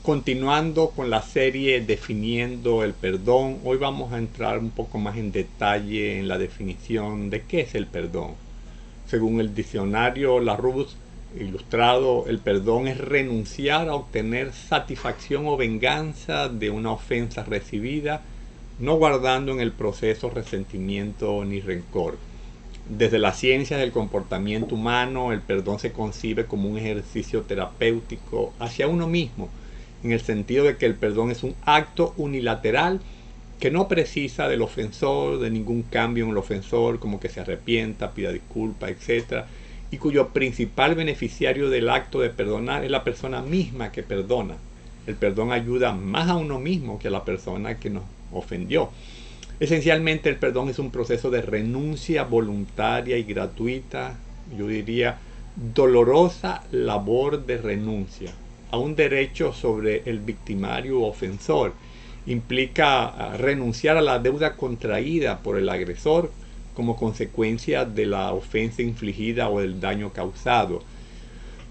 Continuando con la serie definiendo el perdón, hoy vamos a entrar un poco más en detalle en la definición de qué es el perdón. Según el diccionario Larousse Ilustrado, el perdón es renunciar a obtener satisfacción o venganza de una ofensa recibida, no guardando en el proceso resentimiento ni rencor. Desde la ciencia del comportamiento humano, el perdón se concibe como un ejercicio terapéutico hacia uno mismo, en el sentido de que el perdón es un acto unilateral que no precisa del ofensor, de ningún cambio en el ofensor, como que se arrepienta, pida disculpas, etc., y cuyo principal beneficiario del acto de perdonar es la persona misma que perdona. El perdón ayuda más a uno mismo que a la persona que nos ofendió. Esencialmente el perdón es un proceso de renuncia voluntaria y gratuita, yo diría dolorosa labor de renuncia a un derecho sobre el victimario u ofensor. Implica renunciar a la deuda contraída por el agresor como consecuencia de la ofensa infligida o del daño causado.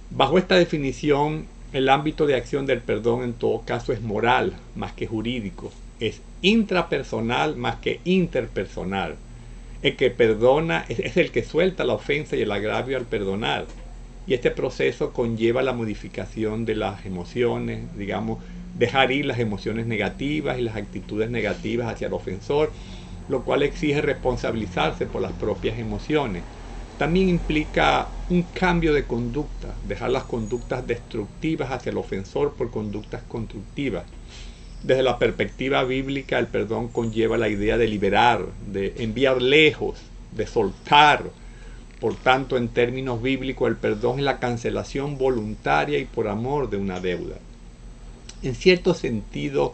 Bajo esta definición, el ámbito de acción del perdón en todo caso es moral más que jurídico, es intrapersonal más que interpersonal. El que perdona es el que suelta la ofensa y el agravio al perdonar. Y este proceso conlleva la modificación de las emociones, digamos, dejar ir las emociones negativas y las actitudes negativas hacia el ofensor, lo cual exige responsabilizarse por las propias emociones. También implica un cambio de conducta, dejar las conductas destructivas hacia el ofensor por conductas constructivas. Desde la perspectiva bíblica, el perdón conlleva la idea de liberar, de enviar lejos, de soltar. Por tanto, en términos bíblicos, el perdón es la cancelación voluntaria y por amor de una deuda. En cierto sentido,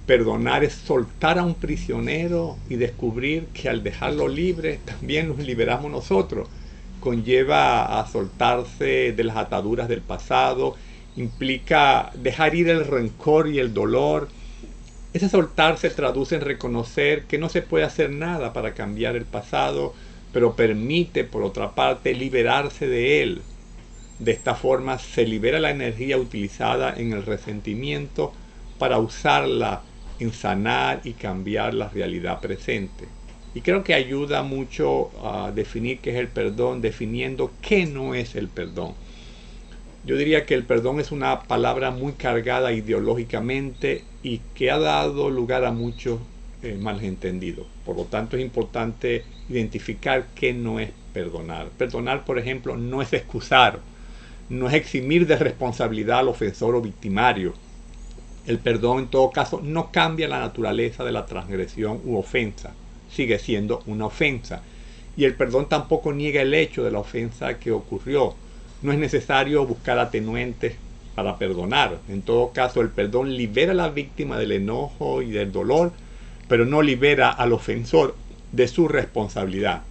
perdonar es soltar a un prisionero y descubrir que al dejarlo libre también nos liberamos nosotros. Conlleva a soltarse de las ataduras del pasado, implica dejar ir el rencor y el dolor. Ese soltar se traduce en reconocer que no se puede hacer nada para cambiar el pasado, pero permite, por otra parte, liberarse de él. De esta forma se libera la energía utilizada en el resentimiento para usarla en sanar y cambiar la realidad presente. Y creo que ayuda mucho a definir qué es el perdón, definiendo qué no es el perdón. Yo diría que el perdón es una palabra muy cargada ideológicamente y que ha dado lugar a muchos malentendidos. Por lo tanto, es importante identificar qué no es perdonar. Perdonar, por ejemplo, no es excusar, no es eximir de responsabilidad al ofensor o victimario. El perdón, en todo caso, no cambia la naturaleza de la transgresión u ofensa. Sigue siendo una ofensa. Y el perdón tampoco niega el hecho de la ofensa que ocurrió. No es necesario buscar atenuantes para perdonar. En todo caso, el perdón libera a la víctima del enojo y del dolor, pero no libera al ofensor de su responsabilidad.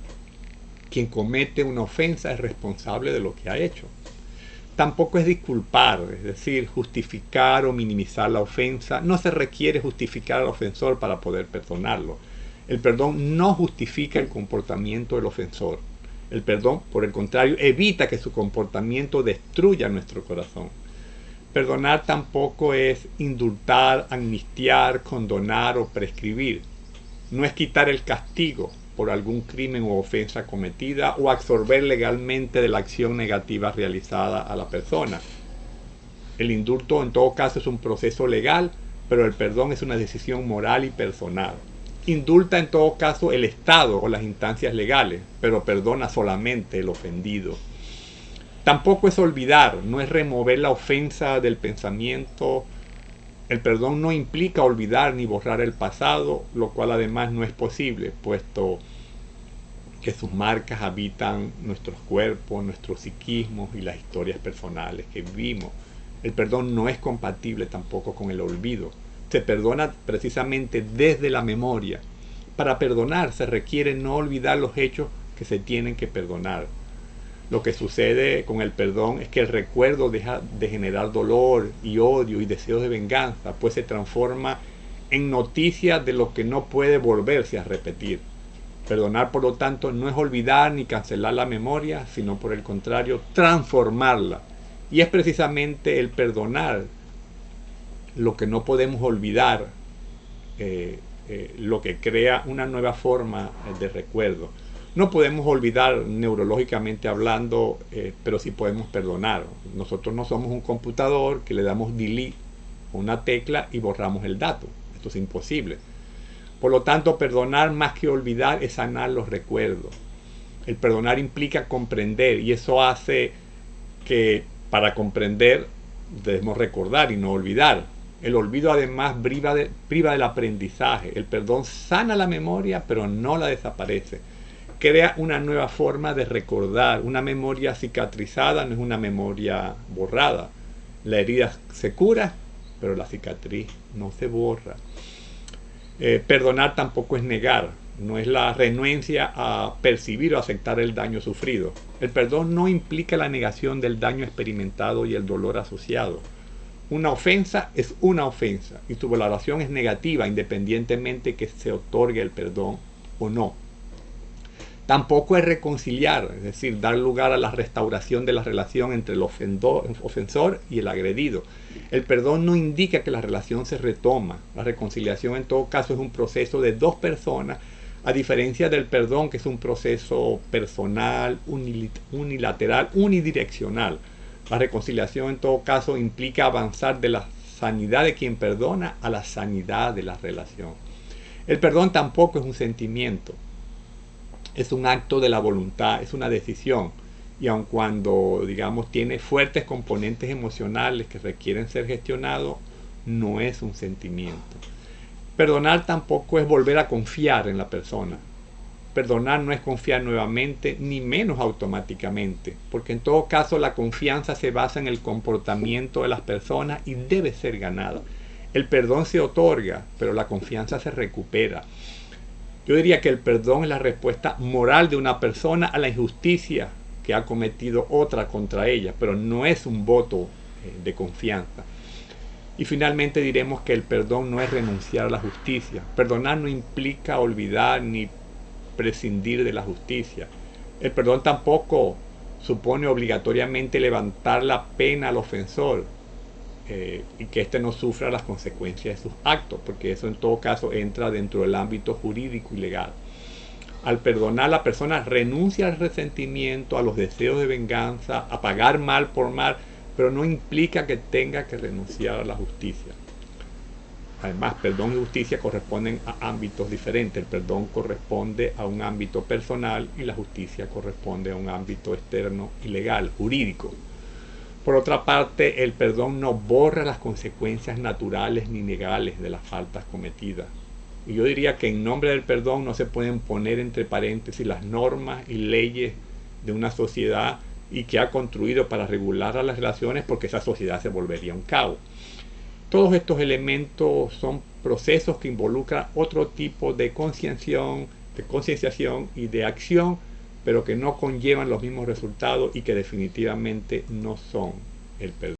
Quien comete una ofensa es responsable de lo que ha hecho. Tampoco es disculpar, es decir, justificar o minimizar la ofensa. No se requiere justificar al ofensor para poder perdonarlo. El perdón no justifica el comportamiento del ofensor. El perdón, por el contrario, evita que su comportamiento destruya nuestro corazón. Perdonar tampoco es indultar, amnistiar, condonar o prescribir. No es quitar el castigo por algún crimen o ofensa cometida o absorber legalmente de la acción negativa realizada a la persona. El indulto en todo caso es un proceso legal, pero el perdón es una decisión moral y personal. Indulta en todo caso el Estado o las instancias legales, pero perdona solamente el ofendido. Tampoco es olvidar, no es remover la ofensa del pensamiento. El perdón no implica olvidar ni borrar el pasado, lo cual además no es posible, puesto que sus marcas habitan nuestros cuerpos, nuestros psiquismos y las historias personales que vivimos. El perdón no es compatible tampoco con el olvido. Se perdona precisamente desde la memoria. Para perdonar se requiere no olvidar los hechos que se tienen que perdonar. Lo que sucede con el perdón es que el recuerdo deja de generar dolor y odio y deseos de venganza, pues se transforma en noticia de lo que no puede volverse a repetir. Perdonar, por lo tanto, no es olvidar ni cancelar la memoria, sino por el contrario, transformarla. Y es precisamente el perdonar lo que no podemos olvidar, lo que crea una nueva forma de recuerdo. No podemos olvidar neurológicamente hablando, pero sí podemos perdonar. Nosotros no somos un computador que le damos delete a una tecla y borramos el dato. Esto es imposible. Por lo tanto, perdonar más que olvidar es sanar los recuerdos. El perdonar implica comprender, y eso hace que para comprender debemos recordar y no olvidar. El olvido además priva del aprendizaje. El perdón sana la memoria, pero no la desaparece. Crea una nueva forma de recordar. Una memoria cicatrizada no es una memoria borrada. La herida se cura, pero la cicatriz no se borra. Perdonar tampoco es negar. No es la renuencia a percibir o aceptar el daño sufrido. El perdón no implica la negación del daño experimentado y el dolor asociado. Una ofensa es una ofensa y su valoración es negativa independientemente que se otorgue el perdón o no. Tampoco es reconciliar, es decir, dar lugar a la restauración de la relación entre el ofensor y el agredido. El perdón no indica que la relación se retoma. La reconciliación en todo caso es un proceso de dos personas, a diferencia del perdón, que es un proceso personal, unilateral, unidireccional. La reconciliación en todo caso implica avanzar de la sanidad de quien perdona a la sanidad de la relación. El perdón tampoco es un sentimiento. Es un acto de la voluntad, es una decisión. Y aun cuando, digamos, tiene fuertes componentes emocionales que requieren ser gestionados, no es un sentimiento. Perdonar tampoco es volver a confiar en la persona. Perdonar no es confiar nuevamente, ni menos automáticamente, porque en todo caso la confianza se basa en el comportamiento de las personas y debe ser ganada. El perdón se otorga, pero la confianza se recupera. Yo diría que el perdón es la respuesta moral de una persona a la injusticia que ha cometido otra contra ella, pero no es un voto de confianza. Y finalmente diremos que el perdón no es renunciar a la justicia. Perdonar no implica olvidar ni prescindir de la justicia. El perdón tampoco supone obligatoriamente levantar la pena al ofensor y que éste no sufra las consecuencias de sus actos, porque eso en todo caso entra dentro del ámbito jurídico y legal. Al perdonar, la persona renuncia al resentimiento, a los deseos de venganza, a pagar mal por mal, pero no implica que tenga que renunciar a la justicia. Además, perdón y justicia corresponden a ámbitos diferentes. El perdón corresponde a un ámbito personal y la justicia corresponde a un ámbito externo y legal, jurídico. Por otra parte, el perdón no borra las consecuencias naturales ni legales de las faltas cometidas. Y yo diría que en nombre del perdón no se pueden poner entre paréntesis las normas y leyes de una sociedad y que ha construido para regular a las relaciones, porque esa sociedad se volvería un caos. Todos estos elementos son procesos que involucran otro tipo de concienciación y de acción, pero que no conllevan los mismos resultados y que definitivamente no son el perdón.